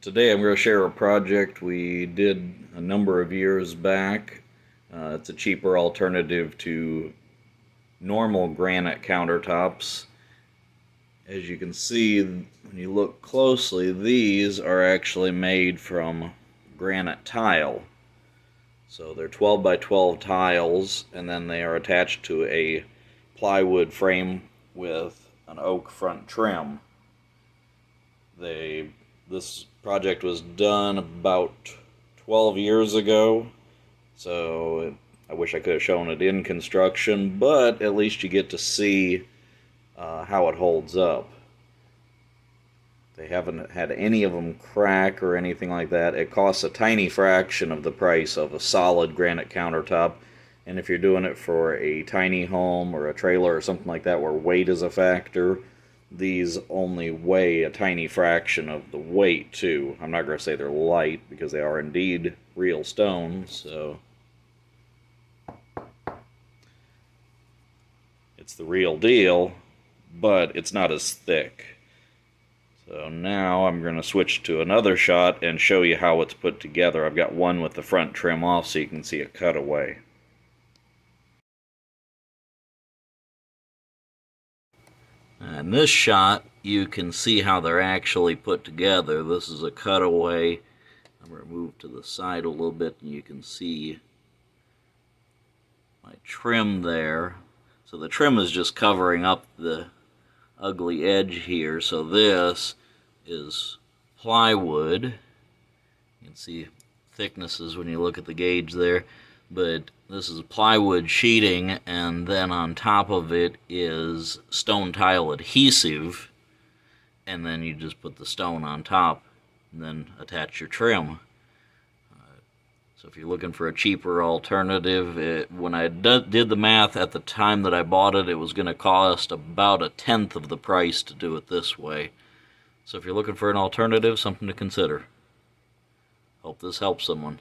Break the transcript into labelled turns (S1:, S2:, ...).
S1: Today I'm going to share a project we did a number of years back. It's a cheaper alternative to normal granite countertops. As you can see, when you look closely, these are actually made from granite tile. So they're 12 by 12 tiles, and then they are attached to a plywood frame with an oak front trim. This project was done about 12 years ago, so I wish I could have shown it in construction, but at least you get to see how it holds up. They haven't had any of them crack or anything like that. It costs a tiny fraction of the price of a solid granite countertop, and if you're doing it for a tiny home or a trailer or something like that where weight is a factor, these only weigh a tiny fraction of the weight too. I'm not going to say they're light because they are indeed real stones, so it's the real deal, but it's not as thick. So now I'm going to switch to another shot and show you how it's put together. I've got one with the front trim off so you can see a cutaway. In this shot, you can see how they're actually put together. This is a cutaway. I'm going to move to the side a little bit and you can see my trim there. So the trim is just covering up the ugly edge here. So this is plywood. You can see thicknesses when you look at the gauge there. But this is plywood sheeting, and then on top of it is stone tile adhesive, and then you just put the stone on top and then attach your trim. So if you're looking for a cheaper alternative, when I did the math at the time that I bought it, it was going to cost about 1/10 of the price to do it this way. So if you're looking for an alternative, something to consider. Hope this helps someone.